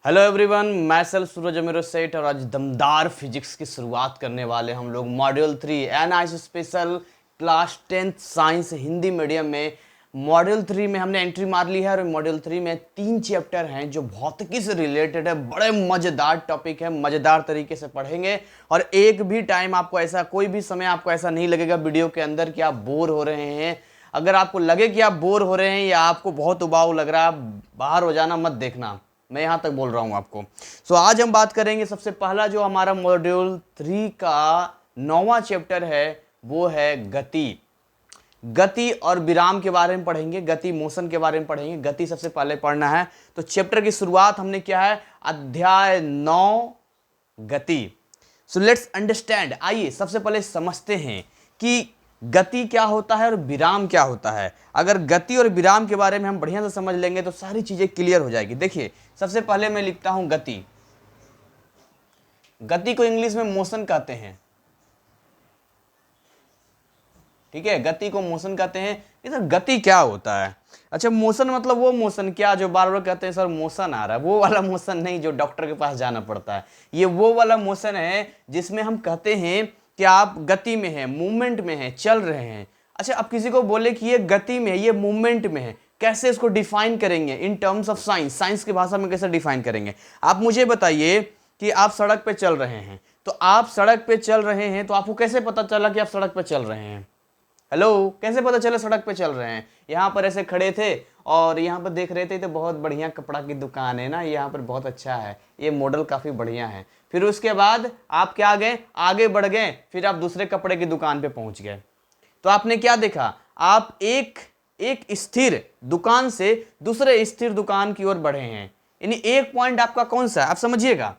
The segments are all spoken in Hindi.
हेलो एवरीवन, मैं सेल्फ सूरज अमीरो सेठ और आज दमदार फिजिक्स की शुरुआत करने वाले हम लोग module 3 NIS special class 10th science Hindi medium में। मॉड्यूल 3 में हमने एंट्री मार ली है और मॉड्यूल 3 में 3 चैप्टर हैं जो भौतिकी से रिलेटेड है। बड़े मज़ेदार टॉपिक है, मज़ेदार तरीके से पढ़ेंगे और एक भी टाइम आपको ऐसा, कोई भी समय आपको ऐसा नहीं लगेगा वीडियो के अंदर कि आप बोर हो रहे हैं। अगर आपको लगे कि आप बोर हो रहे हैं या आपको बहुत उबाऊ लग रहा है, आप बाहर हो जाना, मत देखना, मैं यहां तक बोल रहा हूं आपको। आज हम बात करेंगे, सबसे पहला जो हमारा मॉड्यूल 3 का 9वां चैप्टर है वो है गति। गति और विराम के बारे में पढ़ेंगे, गति मोशन के बारे में पढ़ेंगे। गति सबसे पहले पढ़ना है, तो चैप्टर की शुरुआत हमने किया है अध्याय 9 गति। सो लेट्स अंडरस्टैंड, आइए सबसे पहले समझते हैं कि गति क्या होता है और विराम क्या होता है। अगर गति और विराम के बारे में हम बढ़िया से समझ लेंगे तो सारी चीजें क्लियर हो जाएगी। देखिए, सबसे पहले मैं लिखता हूं गति। गति को इंग्लिश में मोशन कहते हैं, ठीक है, गति को मोशन कहते हैं। ये सर गति क्या होता है? अच्छा, मोशन मतलब वो मोशन क्या जो बार बार कहते हैं सर मोशन आ रहा है, वो वाला मोशन नहीं जो डॉक्टर के पास जाना पड़ता है। ये वो वाला मोशन है जिसमें हम कहते हैं कि आप गति में हैं, मूवमेंट में हैं, चल रहे हैं। अच्छा, अब किसी को बोले कि ये गति में है, ये मूवमेंट में है, कैसे इसको डिफाइन करेंगे in terms of science, science की भाषा में कैसे डिफाइन करेंगे? आप मुझे बताइए कि आप सड़क पे चल रहे हैं, तो आप सड़क पे चल रहे हैं तो आपको कैसे पता चला कि आप सड़क पे चल रहे हैं? हेलो, कैसे पता चला सड़क पे चल रहे हैं? यहाँ पर ऐसे खड़े थे और यहाँ पर देख रहे थे तो बहुत बढ़िया कपड़ा की दुकान है ना, यहाँ पर बहुत अच्छा है, ये मॉडल काफ़ी बढ़िया है। फिर उसके बाद आप क्या गए, आगे बढ़ गए, फिर आप दूसरे कपड़े की दुकान पे पहुंच गए। तो आपने क्या देखा? आप एक स्थिर दुकान से दूसरे स्थिर दुकान की ओर बढ़े हैं। यानी एक पॉइंट आपका कौन सा है, आप समझिएगा।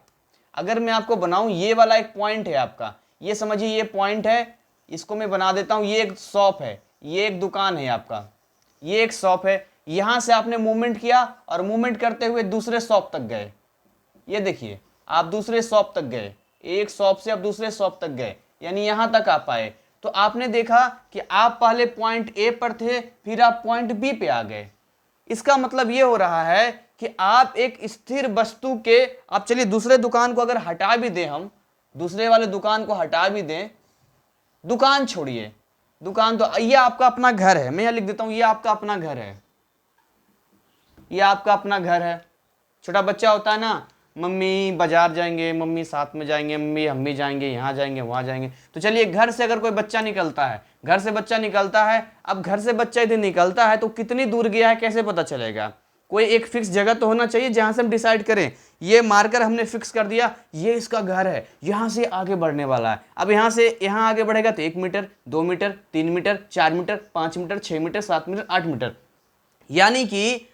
अगर मैं आपको बनाऊं, ये वाला एक पॉइंट है आपका, ये समझिए, ये पॉइंट है, इसको मैं बना देता हूं, ये एक शॉप है, ये एक दुकान है आपका, ये एक शॉप है। यहां से आपने मूवमेंट किया और मूवमेंट करते हुए दूसरे शॉप तक गए। ये देखिए, आप दूसरे शॉप तक गए, एक शॉप से आप दूसरे शॉप तक गए, यानी यहां तक आप आए। तो आपने देखा कि आप पहले पॉइंट ए पर थे, फिर आप पॉइंट बी पे आ गए। इसका मतलब ये हो रहा है कि आप एक स्थिर वस्तु के, आप चलिए दूसरे दुकान को अगर हटा भी दें, हम दूसरे वाले दुकान को हटा भी दें, दुकान छोड़िए, दुकान तो ये आपका अपना घर है, मैं यहां लिख देता हूं, ये आपका अपना घर है, ये आपका अपना घर है। छोटा बच्चा होता है ना, मम्मी बाजार जाएंगे, मम्मी साथ में जाएंगे, मम्मी हम भी जाएंगे, यहाँ जाएंगे, वहाँ जाएंगे। तो चलिए, घर से अगर कोई बच्चा निकलता है, घर से बच्चा निकलता है, अब घर से बच्चा यदि निकलता है तो कितनी दूर गया है कैसे पता चलेगा? कोई एक फिक्स जगह तो होना चाहिए जहां से हम डिसाइड करें। ये मार्कर हमने फिक्स कर दिया, ये इसका घर है, यहां से आगे बढ़ने वाला है। अब यहां से यहां आगे बढ़ेगा तो 1 metre, 2 metre, 3 metre, 4 metre, 5 metre, 6 metre, 7 metre, 8 metre. यानी कि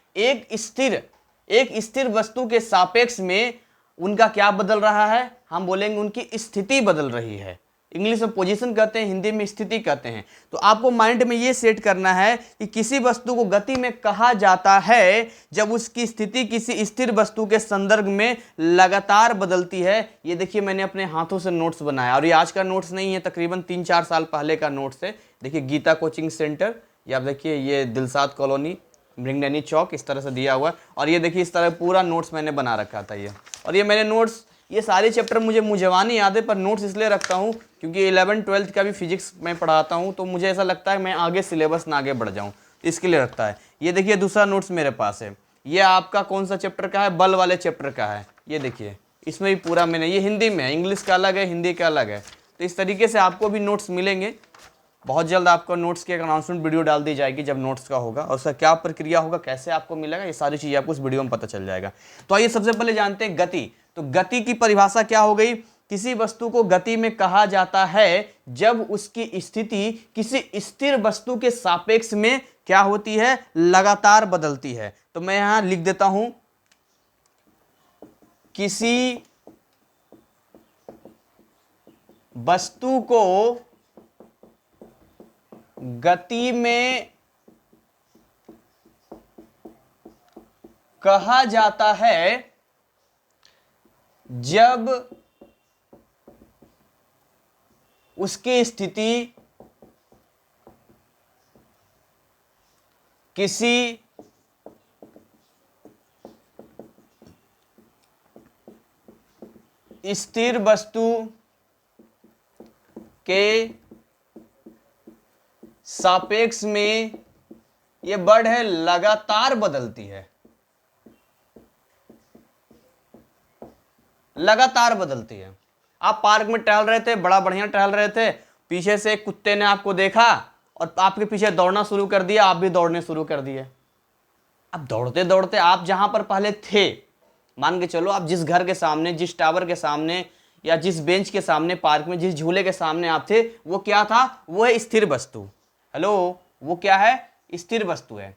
एक स्थिर वस्तु के सापेक्ष में उनका क्या बदल रहा है? हम बोलेंगे उनकी स्थिति बदल रही है। इंग्लिश में पोजीशन कहते हैं, हिंदी में स्थिति कहते हैं। तो आपको माइंड में ये सेट करना है कि किसी वस्तु को गति में कहा जाता है जब उसकी स्थिति किसी स्थिर वस्तु के संदर्भ में लगातार बदलती है। ये देखिए, मैंने अपने हाथों से नोट्स बनाया और ये आज का नोट्स नहीं है, तकरीबन 3-4 साल पहले का नोट्स है। देखिए, गीता कोचिंग सेंटर, या देखिए ये दिलसाद कॉलोनी, मृंगनैनी चौक, इस तरह से दिया हुआ है। और ये देखिए, इस तरह पूरा नोट्स मैंने बना रखा था ये। और ये मैंने नोट्स, ये सारे चैप्टर मुझे जवानी याद है, पर नोट्स इसलिए रखता हूँ क्योंकि 11th-12th का भी फिजिक्स मैं पढ़ाता हूँ, तो मुझे ऐसा लगता है मैं आगे सिलेबस ना आगे बढ़ जाऊँ, इसके लिए रखता है। ये देखिए, दूसरा नोट्स मेरे पास है, ये आपका कौन सा चैप्टर का है? बल वाले चैप्टर का है। ये देखिए, इसमें भी पूरा मैंने, ये हिंदी में है, इंग्लिश का अलग है, हिंदी का अलग है। तो इस तरीके से आपको भी नोट्स मिलेंगे। बहुत जल्द आपको नोट्स की एक अनाउंसमेंट वीडियो डाल दी जाएगी जब नोट्स का होगा, और उसका क्या प्रक्रिया होगा, कैसे आपको मिलेगा, ये सारी चीज़ें आपको उस वीडियो में पता चल जाएगा। तो आइए सबसे पहले जानते हैं गति। तो गति की परिभाषा क्या हो गई? किसी वस्तु को गति में कहा जाता है जब उसकी स्थिति किसी स्थिर वस्तु के सापेक्ष में क्या होती है? लगातार बदलती है। तो मैं यहां लिख देता हूं, किसी वस्तु को गति में कहा जाता है जब उसकी स्थिति किसी स्थिर वस्तु के सापेक्ष में ये वर्ड है लगातार बदलती है, लगातार बदलती है। आप पार्क में टहल रहे थे, बड़ा बढ़िया टहल रहे थे, पीछे से एक कुत्ते ने आपको देखा और आपके पीछे दौड़ना शुरू कर दिया, आप भी दौड़ने शुरू कर दिए। अब दौड़ते दौड़ते आप जहां पर पहले थे, मान के चलो आप जिस घर के सामने, जिस टावर के सामने या जिस बेंच के सामने पार्क में, जिस झूले के सामने आप थे, वो क्या था? वो है स्थिर वस्तु। हेलो, वो क्या है? स्थिर वस्तु है।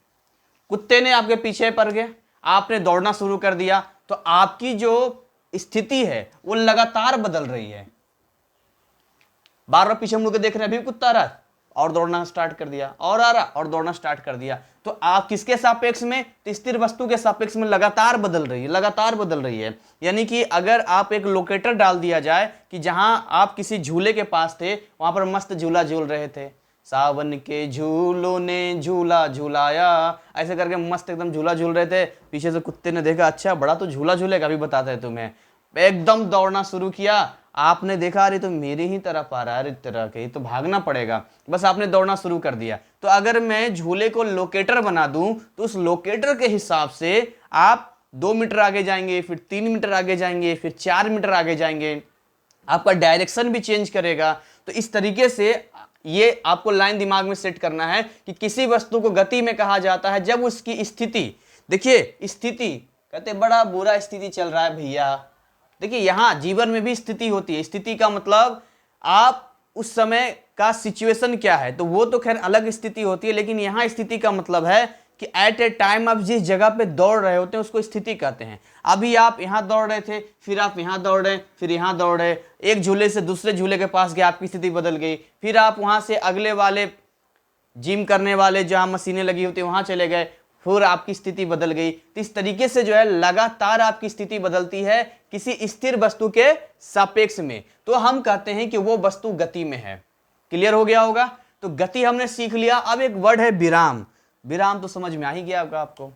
कुत्ते ने आपके पीछे पड़ गए, आपने दौड़ना शुरू कर दिया, तो आपकी जो स्थिति है वो लगातार बदल रही है। बार बार पीछे मुड़ के देख रहे हैं, अभी कुत्ता आ रहा है और दौड़ना स्टार्ट कर दिया, और आ रहा और दौड़ना स्टार्ट कर दिया। तो आप किसके सापेक्ष में? तो स्थिर वस्तु के सापेक्ष में लगातार बदल रही है, लगातार बदल रही है। यानी कि अगर आप एक लोकेटर डाल दिया जाए कि जहां आप किसी झूले के पास थे, वहां पर मस्त झूला झूल रहे थे, सावन के झूलों ने झूला झूलाया, ऐसे करके मस्त एकदम झूला झूल रहे थे। पीछे से कुत्ते ने देखा, अच्छा बड़ा तो झूला झूलेगा, अभी बताते हैं तुम्हें। एकदम दौड़ना शुरू किया, आपने देखा अरे तो मेरी ही तरफ आ रहा है, अरे तरह के तो भागना पड़ेगा, बस आपने दौड़ना शुरू कर दिया। तो अगर मैं झूले को लोकेटर बना दूं तो उस लोकेटर के हिसाब से आप 2 मीटर आगे जाएंगे, फिर 3 मीटर आगे जाएंगे, फिर 4 मीटर आगे जाएंगे, आपका डायरेक्शन भी चेंज करेगा। तो इस तरीके से ये आपको लाइन दिमाग में सेट करना है कि किसी वस्तु को गति में कहा जाता है जब उसकी स्थिति, देखिए स्थिति, कहते बड़ा बुरा स्थिति चल रहा है भैया। देखिए यहां जीवन में भी स्थिति होती है। स्थिति का मतलब आप उस समय का सिचुएशन क्या है, तो वो तो खैर अलग स्थिति होती है, लेकिन यहां स्थिति का मतलब है कि एट ए टाइम आप जिस जगह पे दौड़ रहे होते हैं उसको स्थिति कहते हैं। अभी आप यहां दौड़ रहे थे, फिर आप यहां दौड़ रहे, फिर यहां दौड़ रहे, एक झूले से दूसरे झूले के पास गए, आपकी स्थिति बदल गई, फिर आप वहां से अगले वाले जिम करने वाले जहां मशीनें लगी होती है वहां चले गए, फिर आपकी स्थिति बदल गई। तो इस तरीके से जो है लगातार आपकी स्थिति बदलती है किसी स्थिर वस्तु के सापेक्ष में, तो हम कहते हैं कि वो वस्तु गति में है। क्लियर हो गया होगा? तो गति हमने सीख लिया। अब एक वर्ड है विराम। विराम तो समझ में आ ही गया होगा आपको।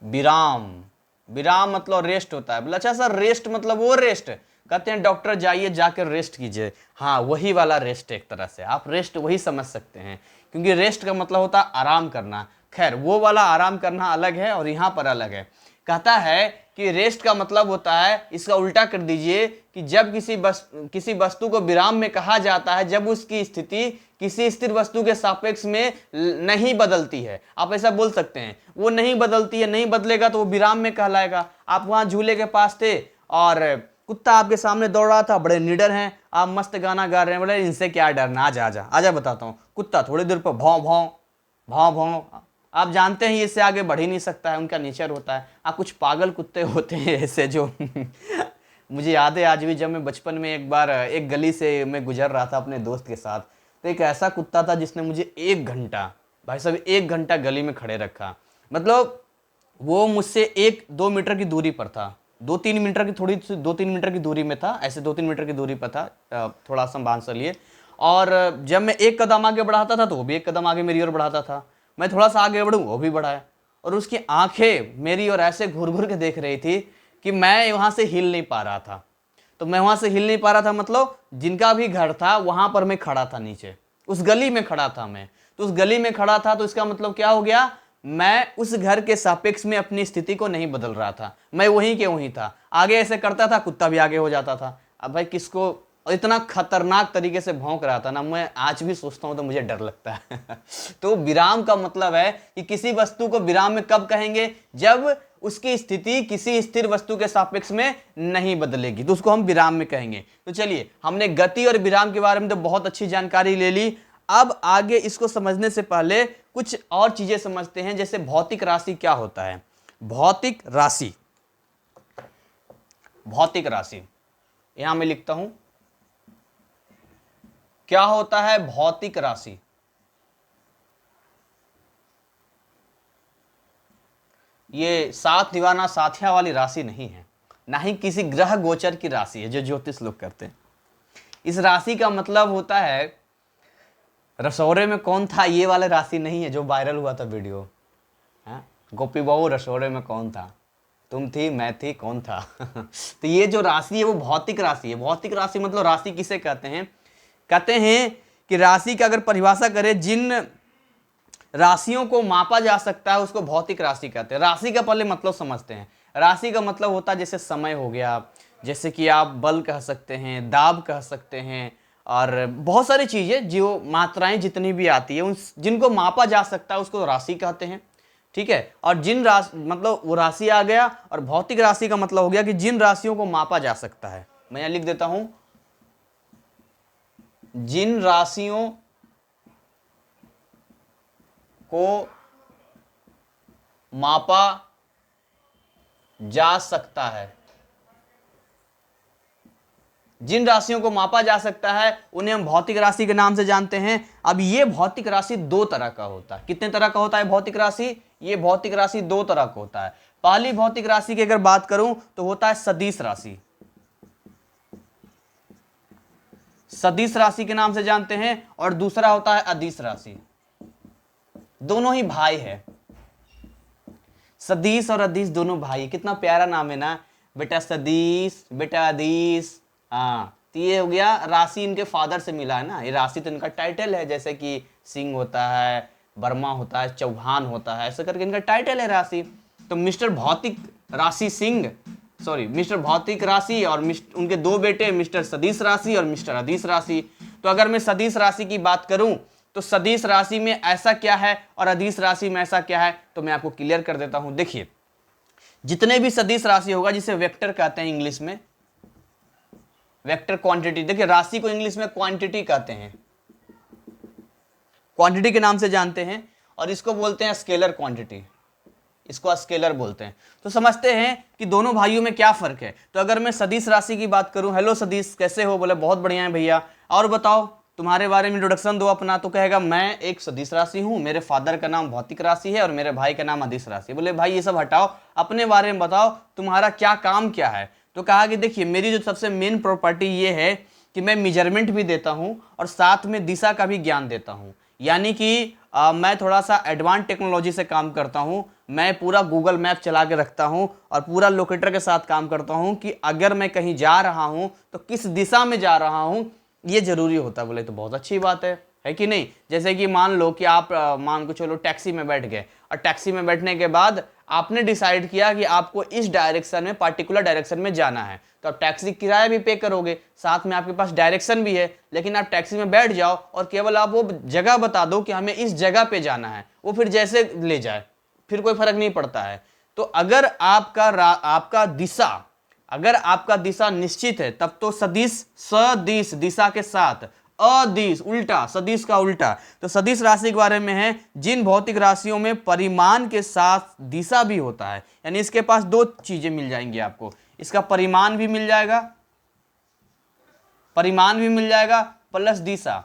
विराम, विराम मतलब रेस्ट होता है। बोला अच्छा सर रेस्ट मतलब वो रेस्ट, कहते हैं डॉक्टर जाइए जाकर रेस्ट कीजिए। हाँ वही वाला रेस्ट, एक तरह से आप रेस्ट वही समझ सकते हैं, क्योंकि रेस्ट का मतलब होता है आराम करना। खैर वो वाला आराम करना अलग है और यहाँ पर अलग है। कहता है कि रेस्ट का मतलब होता है, इसका उल्टा कर दीजिए कि जब किसी वस्तु को विराम में कहा जाता है जब उसकी स्थिति किसी स्थिर वस्तु के सापेक्ष में नहीं बदलती है। आप ऐसा बोल सकते हैं, वो नहीं बदलती है, नहीं बदलेगा तो वो विराम में कहलाएगा। आप वहां झूले के पास थे और कुत्ता आपके सामने दौड़ रहा था, बड़े निडर हैं, आप मस्त गाना गा रहे हैं, बोले इनसे क्या डरना, आजा आजा आजा बताता हूँ। कुत्ता थोड़ी देर पर भौं भौं भौं भौं, आप जानते हैं इससे आगे बढ़ ही नहीं सकता है, उनका नेचर होता है। आप कुछ पागल कुत्ते होते हैं ऐसे जो मुझे याद है आज भी, जब मैं बचपन में एक बार एक गली से मैं गुजर रहा था अपने दोस्त के साथ, तो एक ऐसा कुत्ता था जिसने मुझे 1 घंटा, भाई साहब 1 घंटा गली में खड़े रखा। मतलब वो मुझसे 1-2 मीटर की दूरी पर था, 2-3 मीटर की, थोड़ी 2-3 मीटर की दूरी में था, ऐसे 2-3 मीटर की दूरी पर था, थोड़ा सा बांध सा लिए। और जब मैं 1 कदम आगे बढ़ाता था तो वो भी 1 कदम आगे मेरी ओर बढ़ाता था, मैं थोड़ा सा आगे बढ़ूँ वो भी बढ़ाया, और उसकी आंखें मेरी ओर ऐसे घूर घूर के देख रही थी कि मैं वहाँ से हिल नहीं पा रहा था। तो मैं वहाँ से हिल नहीं पा रहा था मतलब जिनका भी घर था वहाँ पर मैं खड़ा था, नीचे उस गली में खड़ा था मैं। तो उस गली में खड़ा था तो इसका मतलब क्या हो गया, मैं उस घर के सापेक्ष में अपनी स्थिति को नहीं बदल रहा था, मैं वहीं के वहीं था। आगे ऐसे करता था, कुत्ता भी आगे हो जाता था। अब भाई किसको, और इतना खतरनाक तरीके से भौंक रहा था ना, मैं आज भी सोचता हूं तो मुझे डर लगता है। तो विराम का मतलब है कि किसी वस्तु को विराम में कब कहेंगे, जब उसकी स्थिति किसी स्थिर वस्तु के सापेक्ष में नहीं बदलेगी, तो उसको हम विराम में कहेंगे। तो चलिए हमने गति और विराम के बारे में तो बहुत अच्छी जानकारी ले ली। अब आगे इसको समझने से पहले कुछ और चीजें समझते हैं, जैसे भौतिक राशि क्या होता है। भौतिक राशि, भौतिक राशि यहां मैं लिखता हूं, क्या होता है भौतिक राशि। ये 7 निवाना साथिया वाली राशि नहीं है, ना ही किसी ग्रह गोचर की राशि है जो ज्योतिष लोग करते हैं। इस राशि का मतलब होता है रसौरे में कौन था, ये वाला राशि नहीं है जो वायरल हुआ था वीडियो, गोपी बहू रसौरे में कौन था। तुम थी, मैं थी, कौन था? तो ये जो राशि है वो भौतिक राशि है। भौतिक राशि मतलब राशि किसे कहते हैं? कहते हैं कि राशि का अगर परिभाषा करें, जिन राशियों को मापा जा सकता है उसको भौतिक राशि कहते हैं। राशि का पहले मतलब समझते हैं। राशि का मतलब होता है जैसे समय हो गया, जैसे कि आप बल कह सकते हैं, दाब कह सकते हैं, और बहुत सारी चीजें जो मात्राएं जितनी भी आती है उन जिनको मापा जा सकता है उसको राशि कहते हैं। ठीक है। और जिन राशि मतलब वो राशि आ गया, और भौतिक राशि का मतलब हो गया कि जिन राशियों को मापा जा सकता है। मैं यहां लिख देता हूं, जिन राशियों को मापा जा सकता है, जिन राशियों को मापा जा सकता है उन्हें हम भौतिक राशि के नाम से जानते हैं। अब ये भौतिक राशि दो तरह का होता है। कितने तरह का होता है भौतिक राशि? ये भौतिक राशि दो तरह का होता है। पहली भौतिक राशि की अगर बात करूं तो होता है सदिश राशि। सदिश राशि के नाम से जानते हैं। और दूसरा होता है अदिश राशि। दोनों ही भाई है। सदिश और अदिश दोनों भाई। कितना प्यारा नाम है ना, बेटा सदिश, बेटा अदिश। हाँ, तो ये हो गया राशि, इनके फादर से मिला है ना। ये राशि तो इनका टाइटल है, जैसे कि सिंह होता है, वर्मा होता है, चौहान होता है, ऐसे करके इनका टाइटल है राशि। तो मिस्टर भौतिक राशि सिंह, सॉरी मिस्टर भौतिक राशि, और उनके दो बेटे मिस्टर सदिश राशि और मिस्टर अदिश राशि। तो अगर मैं सदिश राशि की बात करूं तो सदिश राशि में ऐसा क्या है और अदिश राशि में ऐसा क्या है, तो मैं आपको क्लियर कर देता हूं। देखिए, जितने भी सदिश राशि होगा, जिसे वेक्टर कहते हैं इंग्लिश में, वेक्टर क्वांटिटी। देखिए, राशि को इंग्लिश में क्वांटिटी कहते हैं, क्वांटिटी के नाम से जानते हैं। और इसको बोलते हैं स्केलर क्वांटिटी, इसको स्केलर बोलते हैं। तो समझते हैं कि दोनों भाइयों में क्या फर्क है। तो अगर मैं सदिश राशि की बात करूं, हेलो सदिश, कैसे हो? बोले बहुत बढ़िया है भैया, और बताओ तुम्हारे बारे में इंट्रोडक्शन दो अपना। तो कहेगा मैं एक सदिश राशि हूं, मेरे फादर का नाम भौतिक राशि है और मेरे भाई का नाम अदिश राशि। बोले भाई ये सब हटाओ, अपने बारे में बताओ, तुम्हारा क्या काम क्या है? तो कहा कि देखिए, मेरी जो सबसे मेन प्रॉपर्टी ये है कि मैं मेजरमेंट भी देता हूं और साथ में दिशा का भी ज्ञान देता हूं। यानी कि मैं थोड़ा सा एडवांस टेक्नोलॉजी से काम करता हूं। मैं पूरा गूगल मैप चला के रखता हूं और पूरा लोकेटर के साथ काम करता हूं कि अगर मैं कहीं जा रहा हूं तो किस दिशा में जा रहा हूं, ये जरूरी होता है। बोले तो बहुत अच्छी बात है कि नहीं? जैसे कि मान लो कि आप मान को चलो टैक्सी में बैठ गए, और टैक्सी में बैठने के बाद आपने डिसाइड किया कि आपको इस डायरेक्शन में, पार्टिकुलर डायरेक्शन में जाना है, तो आप टैक्सी किराया भी पे करोगे, साथ में आपके पास डायरेक्शन भी है। लेकिन आप टैक्सी में बैठ जाओ और केवल आप वो जगह बता दो कि हमें इस जगह पे जाना है, वो फिर जैसे ले जाए, फिर कोई फर्क नहीं पड़ता है। तो अगर अगर आपका दिशा निश्चित है, तब तो सदिश, सदिश दिशा के साथ, अदिश उल्टा, सदिश का उल्टा। तो सदिश राशि के बारे में है, जिन भौतिक राशियों में परिमाण के साथ दिशा भी होता है। यानी इसके पास दो चीजें मिल जाएंगी आपको, इसका परिमाण भी मिल जाएगा, परिमाण भी मिल जाएगा प्लस दिशा,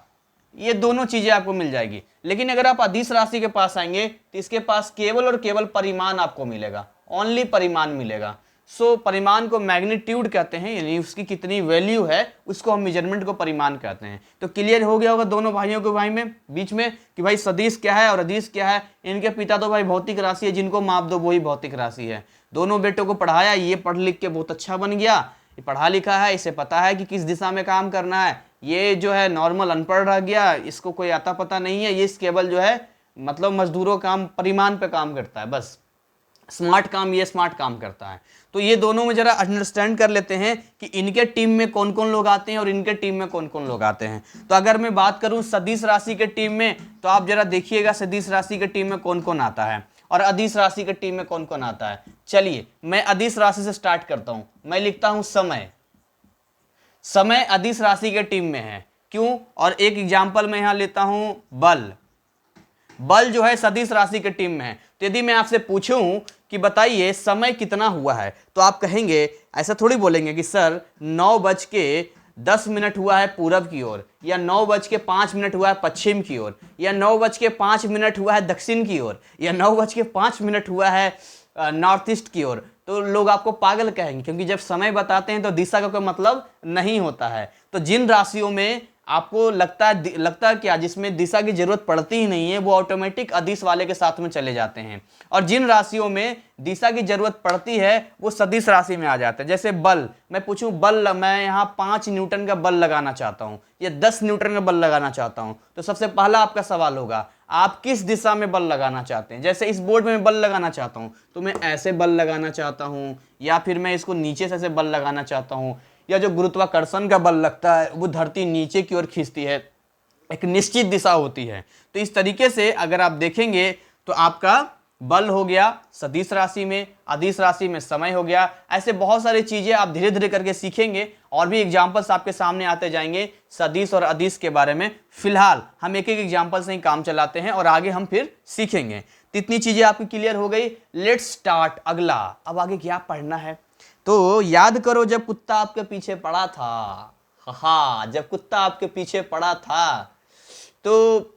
ये दोनों चीजें आपको मिल जाएगी। लेकिन अगर आप अदिश राशि के पास आएंगे तो इसके पास केवल और केवल परिमाण आपको मिलेगा, ओनली परिमाण मिलेगा। सो परिमाण को मैग्नीट्यूड कहते हैं, यानी उसकी कितनी वैल्यू है उसको हम मेजरमेंट को परिमाण कहते हैं। तो क्लियर हो गया होगा दोनों भाइयों के भाई में बीच में कि भाई सदिश क्या है और अदिश क्या है। इनके पिता तो भाई भौतिक राशि है, जिनको माप दो वही भौतिक राशि है। दोनों बेटों को पढ़ाया, ये पढ़ लिख के बहुत अच्छा बन गया, ये पढ़ा लिखा है, इसे पता है कि किस दिशा में काम करना है। ये जो है नॉर्मल अनपढ़ रह गया, इसको कोई आता पता नहीं है, ये केवल जो है मतलब मजदूरों काम, परिमाण पे काम करता है, बस स्मार्ट काम, ये स्मार्ट काम करता है। तो ये दोनों में जरा अंडरस्टैंड कर लेते हैं कि इनके टीम में कौन कौन लोग आते हैं और इनके टीम में कौन कौन लोग आते हैं। तो अगर मैं बात करूं सदिश राशि के टीम में, तो आप जरा देखिएगा सदिश राशि के टीम में कौन कौन आता है और अदिश राशि के टीम में कौन कौन आता है। चलिए मैं अदिश राशि से स्टार्ट करता हूं। मैं लिखता हूं समय, समय अदिश राशि के टीम में है, क्यों? और एक एग्जाम्पल मैं यहां लेता हूं, बल, बल जो है सदिश राशि के टीम में है। तो यदि मैं आपसे पूछूं कि बताइए समय कितना हुआ है, तो आप कहेंगे, ऐसा थोड़ी बोलेंगे कि सर 9:10 हुआ है पूरब की ओर, या 9:05 हुआ है पश्चिम की ओर, या 9:05 हुआ है दक्षिण की ओर, या 9:05 हुआ है नॉर्थ ईस्ट की ओर। तो लोग आपको पागल कहेंगे, क्योंकि जब समय बताते हैं तो दिशा का कोई मतलब नहीं होता है। तो जिन राशियों में आपको लगता है क्या, जिसमें दिशा की जरूरत पड़ती ही नहीं है वो ऑटोमेटिक अदिश वाले के साथ में चले जाते हैं, और जिन राशियों में दिशा की जरूरत पड़ती है वो सदिश राशि में आ जाते हैं। जैसे बल, मैं पूछूं बल, मैं यहाँ 5 न्यूटन का बल लगाना चाहता हूँ या 10 न्यूटन का बल लगाना चाहता हूँ, तो सबसे पहला आपका सवाल होगा आप किस दिशा में बल लगाना चाहते हैं। जैसे इस बोर्ड में मैं बल लगाना चाहता हूँ तो मैं ऐसे बल लगाना चाहता हूँ, या फिर मैं इसको नीचे से ऐसे बल लगाना चाहता हूँ, या जो गुरुत्वाकर्षण का बल लगता है वो धरती नीचे की ओर खींचती है, एक निश्चित दिशा होती है। तो इस तरीके से अगर आप देखेंगे तो आपका बल हो गया सदिश राशि में, अदिश राशि में समय हो गया। ऐसे बहुत सारी चीजें आप धीरे धीरे करके सीखेंगे और भी एग्जाम्पल्स आपके सामने आते जाएंगे सदिश और अदिश के बारे में। फिलहाल हम एक एक एग्जाम्पल से ही काम चलाते हैं और आगे हम फिर सीखेंगे। तो इतनी चीजें आपकी क्लियर हो गई। लेट्स स्टार्ट अगला। अब आगे क्या पढ़ना है, तो याद करो जब कुत्ता आपके पीछे पड़ा था, हाँ जब कुत्ता आपके पीछे पड़ा था तो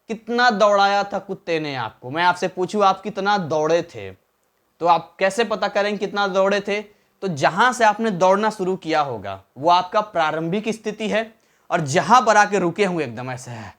कितना दौड़ाया था कुत्ते ने आपको। मैं आपसे पूछूं आप कितना दौड़े थे, तो आप कैसे पता करेंगे कितना दौड़े थे। तो जहां से आपने दौड़ना शुरू किया होगा वो आपका प्रारंभिक स्थिति है, और जहां पर आके रुके होंगे एकदम ऐसे है,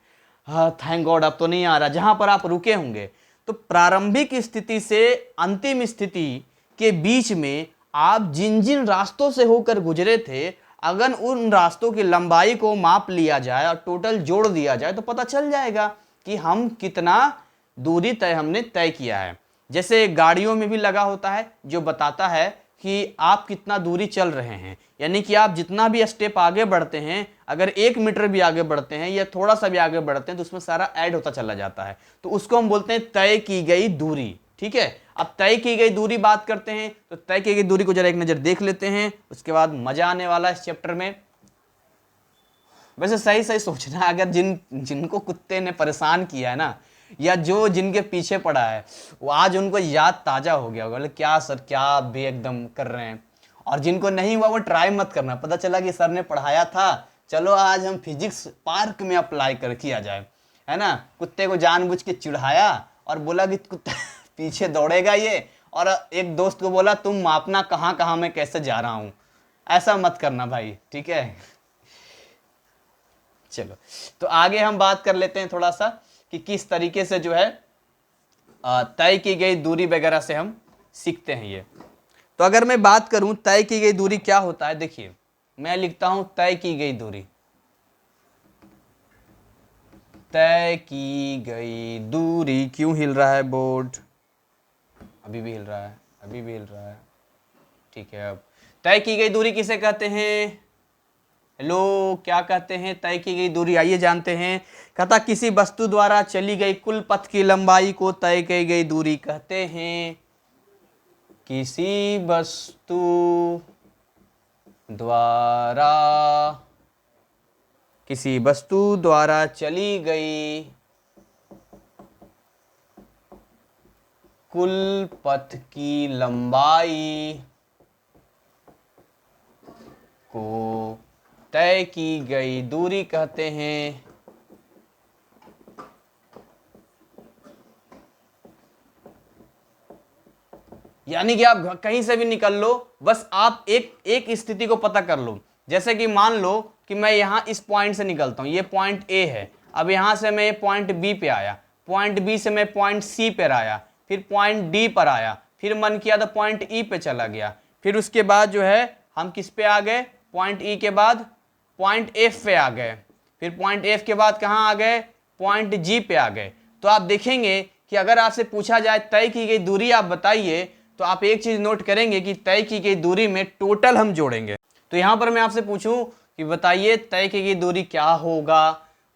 हाँ थैंक गॉड अब तो नहीं आ रहा, जहां पर आप रुके होंगे तो प्रारंभिक स्थिति से अंतिम स्थिति के बीच में आप जिन जिन रास्तों से होकर गुजरे थे, अगर उन रास्तों की लंबाई को माप लिया जाए और टोटल जोड़ दिया जाए तो पता चल जाएगा कि हम कितना दूरी हमने तय किया है। जैसे गाड़ियों में भी लगा होता है जो बताता है कि आप कितना दूरी चल रहे हैं, यानी कि आप जितना भी स्टेप आगे बढ़ते हैं, अगर 1 मीटर भी आगे बढ़ते हैं या थोड़ा सा भी आगे बढ़ते हैं तो उसमें सारा ऐड होता चला जाता है, तो उसको हम बोलते हैं तय की गई दूरी। ठीक है, अब तय की गई दूरी बात करते हैं, तो तय की गई दूरी को जरा एक नजर देख लेते हैं, उसके बाद मजा आने वाला है इस चैप्टर में। वैसे सही सही सोचना, अगर जिनको कुत्ते ने परेशान किया है ना, या जो जिनके पीछे पड़ा है, वो आज उनको याद ताजा हो गया होगा, बोले क्या सर क्या आप भी एकदम कर रहे हैं। और जिनको नहीं हुआ वो ट्राई मत करना, पता चला कि सर ने पढ़ाया था, चलो आज हम फिजिक्स पार्क में अप्लाई कर किया जाए, है ना। कुत्ते को जानबूझ के चिढ़ाया और बोला कि कुत्ता पीछे दौड़ेगा ये, और एक दोस्त को बोला तुम मापना कहाँ कहाँ मैं कैसे जा रहा हूँ। ऐसा मत करना भाई, ठीक है। चलो तो आगे हम बात कर लेते हैं थोड़ा सा कि किस तरीके से जो है तय की गई दूरी वगैरह से हम सीखते हैं ये। तो अगर मैं बात करूं तय की गई दूरी क्या होता है, देखिए मैं लिखता हूं तय की गई दूरी। तय की गई दूरी, क्यों हिल रहा है बोर्ड, अभी भी हिल रहा है, अभी भी हिल रहा है, ठीक है। अब तय की गई दूरी किसे कहते हैं, हेलो क्या कहते हैं तय की गई दूरी, आइए जानते हैं। कहता किसी वस्तु द्वारा चली गई कुल पथ की लंबाई को तय की गई दूरी कहते हैं। किसी वस्तु द्वारा चली गई कुल पथ की लंबाई को तय की गई दूरी कहते हैं। यानी कि आप कहीं से भी निकल लो, बस आप एक स्थिति को पता कर लो। जैसे कि मान लो कि मैं यहां इस पॉइंट से निकलता हूं, ये पॉइंट ए है, अब यहां से मैं पॉइंट बी पे आया, पॉइंट बी से मैं पॉइंट सी पर आया, फिर पॉइंट डी पर आया, फिर मन किया तो पॉइंट ई पे चला गया, फिर उसके बाद जो है हम किस पे आ गए, पॉइंट ई के बाद पॉइंट एफ पे आ गए, फिर पॉइंट एफ के बाद कहाँ आ गए, पॉइंट जी पे आ गए। तो आप देखेंगे कि अगर आपसे पूछा जाए तय की गई दूरी आप बताइए, तो आप एक चीज नोट करेंगे कि तय की गई दूरी में टोटल हम जोड़ेंगे। तो यहां पर मैं आपसे पूछूं कि बताइए तय की गई दूरी क्या होगा,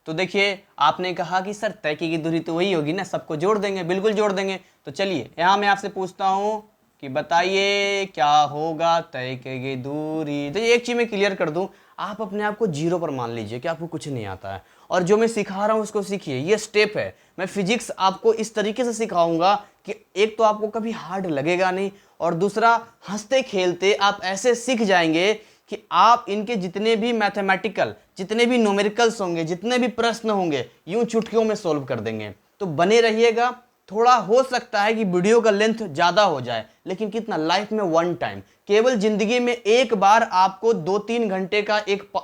तो देखिए आपने कहा कि सर तय की गई दूरी तो वही होगी ना, सबको जोड़ देंगे, बिल्कुल जोड़ देंगे। तो चलिए यहां मैं आपसे पूछता हूं कि बताइए क्या होगा तय की गई दूरी। तो एक चीज मैं क्लियर कर दूं, आप अपने आप को 0 पर मान लीजिए कि आपको कुछ नहीं आता है, और जो मैं सिखा रहा हूं उसको सीखिए। ये स्टेप है, मैं फिजिक्स आपको इस तरीके से सिखाऊंगा कि एक तो आपको कभी हार्ड लगेगा नहीं, और दूसरा हंसते खेलते आप ऐसे सीख जाएंगे कि आप इनके जितने भी मैथमेटिकल, जितने भी न्यूमेरिकल्स होंगे, जितने भी प्रश्न होंगे, यूं चुटकियों में सोल्व कर देंगे। तो बने रहिएगा, थोड़ा हो सकता है कि वीडियो का लेंथ ज़्यादा हो जाए, लेकिन कितना, लाइफ में वन टाइम, केवल जिंदगी में एक बार आपको 2-3 घंटे का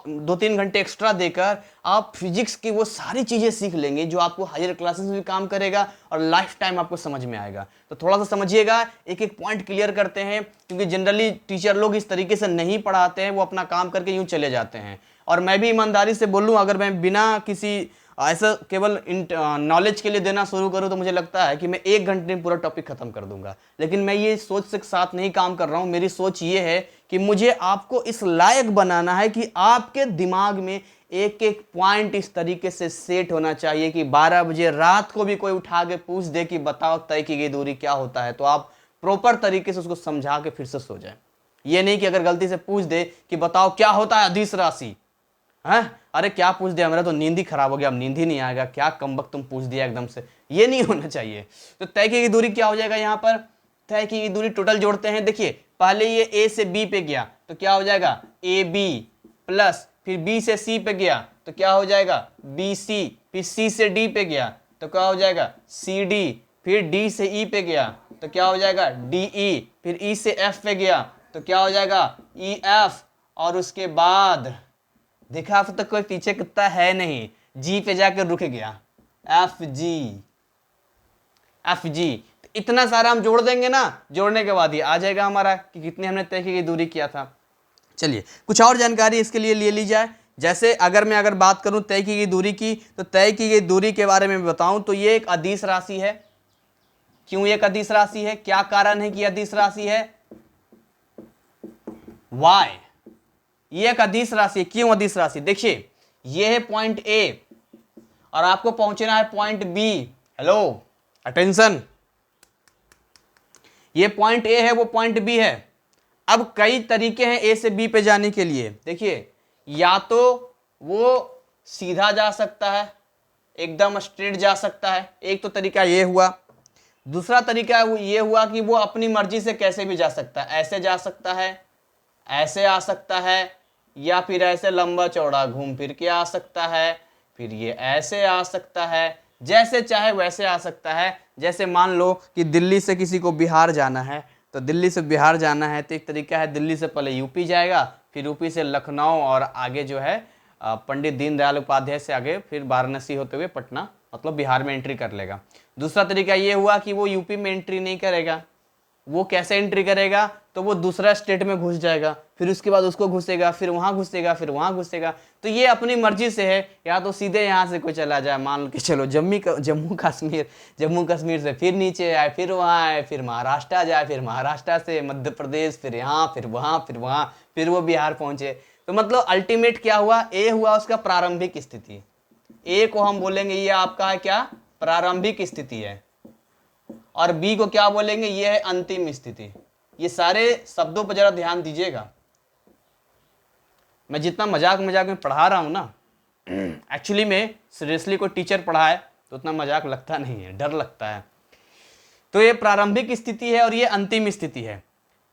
2-3 घंटे एक्स्ट्रा देकर आप फिजिक्स की वो सारी चीज़ें सीख लेंगे जो आपको हायर क्लासेस में भी काम करेगा और लाइफ टाइम आपको समझ में आएगा। तो थोड़ा सा समझिएगा, एक एक पॉइंट क्लियर करते हैं, क्योंकि जनरली टीचर लोग इस तरीके से नहीं पढ़ाते हैं, वो अपना काम करके यूँ चले जाते हैं। और मैं भी ईमानदारी से बोलूँ, अगर मैं बिना किसी ऐसा केवल नॉलेज के लिए देना शुरू करूं तो मुझे लगता है कि मैं 1 घंटे में पूरा टॉपिक खत्म कर दूंगा। लेकिन मैं ये सोच के साथ नहीं काम कर रहा हूं। मेरी सोच ये है कि मुझे आपको इस लायक बनाना है कि आपके दिमाग में एक एक पॉइंट इस तरीके से सेट होना चाहिए कि 12 बजे रात को भी कोई उठा के पूछ दे कि बताओ तय की गई दूरी क्या होता है, तो आप प्रॉपर तरीके से उसको समझा के फिर से सो जाए। ये नहीं कि अगर गलती से पूछ दे कि बताओ क्या होता है अदिश राशि, है, अरे क्या पूछ दिया, मेरा तो नींद ही खराब हो गया, अब नींद ही नहीं आएगा, क्या कमबख्त तुम पूछ दिया एकदम से, ये नहीं होना चाहिए। तो तय की दूरी क्या हो जाएगा, यहाँ पर तय की दूरी टोटल जोड़ते हैं। देखिए पहले ये ए से बी पे गया तो क्या हो जाएगा ए बी, प्लस फिर बी से सी पे गया तो क्या हो जाएगा बी सी, फिर सी से डी पे गया तो क्या हो जाएगा सी डी, फिर डी से ई पे गया तो क्या हो जाएगा डी ई, फिर ई से एफ पे गया तो क्या हो जाएगा ई एफ, और उसके बाद देखा अब तक कोई पीछे कितना है नहीं, जी पे जाकर रुक गया एफ जी, एफ जी। इतना सारा हम जोड़ देंगे ना, जोड़ने के बाद ये आ जाएगा हमारा कि कितनी हमने तय की गई दूरी किया था। चलिए कुछ और जानकारी इसके लिए ले ली जाए। जैसे अगर बात करूं तय की गई दूरी की, तो तय की गई दूरी के बारे में बताऊं तो ये एक अदिश राशि है। क्यों एक अदिश राशि है, क्या कारण है कि अदिश राशि है, वाई, ये एक अदिश राशि। क्यों अदिश राशि, देखिए ये है पॉइंट ए और आपको पहुंचना है पॉइंट बी। हेलो अटेंशन, ये पॉइंट ए है, वो पॉइंट बी है। अब कई तरीके हैं ए से बी पे जाने के लिए। देखिए या तो वो सीधा जा सकता है, एकदम स्ट्रेट जा सकता है, एक तो तरीका ये हुआ। दूसरा तरीका ये हुआ कि वो अपनी मर्जी से कैसे भी जा सकता है, ऐसे जा सकता है, ऐसे आ सकता है, या फिर ऐसे लंबा चौड़ा घूम फिर के आ सकता है, फिर ये ऐसे आ सकता है, जैसे चाहे वैसे आ सकता है। जैसे मान लो कि दिल्ली से किसी को बिहार जाना है, तो दिल्ली से बिहार जाना है तो एक तरीका है, दिल्ली से पहले यूपी जाएगा, फिर यूपी से लखनऊ और आगे जो है पंडित दीनदयाल उपाध्याय से आगे फिर वाराणसी होते हुए पटना, मतलब बिहार में एंट्री कर लेगा। दूसरा तरीका ये हुआ कि वो यूपी में एंट्री नहीं करेगा, वो कैसे एंट्री करेगा, तो वो दूसरा स्टेट में घुस जाएगा, फिर उसके बाद उसको घुसेगा, फिर वहां घुसेगा, फिर वहां घुसेगा। तो ये अपनी मर्जी से है, या तो सीधे यहाँ से कोई चला जाए, मान के चलो जम्मू कश्मीर से फिर नीचे आए, फिर वहाँ आए, फिर महाराष्ट्र जाए, फिर महाराष्ट्र से मध्य प्रदेश, फिर यहाँ, फिर वहाँ, फिर वहाँ, फिर वो बिहार पहुंचे। तो मतलब अल्टीमेट क्या हुआ, ए हुआ उसका प्रारंभिक स्थिति। ए को हम बोलेंगे ये आपका है क्या, प्रारंभिक स्थिति है, और बी को क्या बोलेंगे, ये है अंतिम स्थिति। ये सारे शब्दों पर जरा ध्यान दीजिएगा। मैं जितना मजाक में पढ़ा रहा हूं ना, एक्चुअली में सीरियसली कोई टीचर पढ़ाए तो उतना मजाक लगता नहीं है, डर लगता है। तो ये प्रारंभिक स्थिति है और ये अंतिम स्थिति है।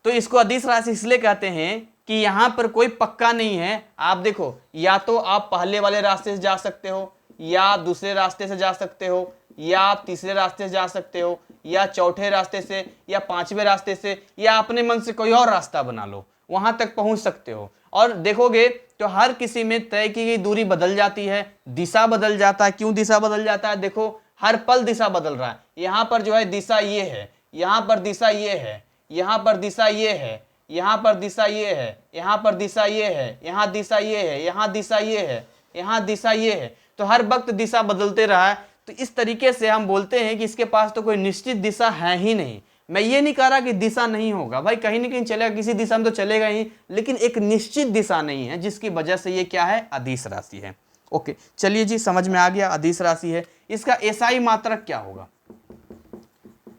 तो इसको अदिश राशि इसलिए कहते हैं कि यहां पर कोई पक्का नहीं है। आप देखो, या तो आप पहले वाले रास्ते से जा सकते हो, या दूसरे रास्ते से जा सकते हो, या आप तीसरे रास्ते से जा सकते हो, या चौथे रास्ते से, या पांचवें रास्ते से, या अपने मन से कोई और रास्ता बना लो, वहां तक पहुंच सकते हो। और देखोगे तो हर किसी में तय की गई दूरी बदल जाती है, दिशा बदल जाता है। क्यों दिशा बदल जाता है, देखो हर पल दिशा बदल रहा है। यहाँ पर जो है दिशा ये है, यहाँ पर दिशा ये है, यहाँ पर दिशा ये है, यहाँ पर दिशा ये है, यहाँ पर दिशा ये है, यहाँ दिशा ये है, यहाँ दिशा ये है, यहाँ दिशा ये है। तो हर वक्त दिशा बदलते रहा है। तो इस तरीके से हम बोलते हैं कि इसके पास तो कोई निश्चित दिशा है ही नहीं। मैं ये नहीं कह रहा कि दिशा नहीं होगा, भाई कहीं ना कहीं चलेगा, किसी दिशा में तो चलेगा ही, लेकिन एक निश्चित दिशा नहीं है, जिसकी वजह से ये क्या है, अदिश राशि है। ओके चलिए जी, समझ में आ गया, अदिश राशि है। इसका एसआई मात्रक क्या होगा,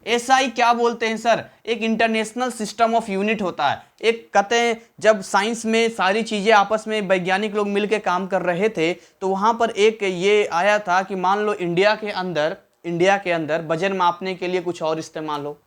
एसआई क्या बोलते हैं सर, एक इंटरनेशनल सिस्टम ऑफ यूनिट होता है। एक कहते हैं जब साइंस में सारी चीजें आपस में वैज्ञानिक लोग मिलकर काम कर रहे थे, तो वहां पर एक ये आया था कि मान लो इंडिया के अंदर वजन मापने के लिए कुछ और इस्तेमाल हो,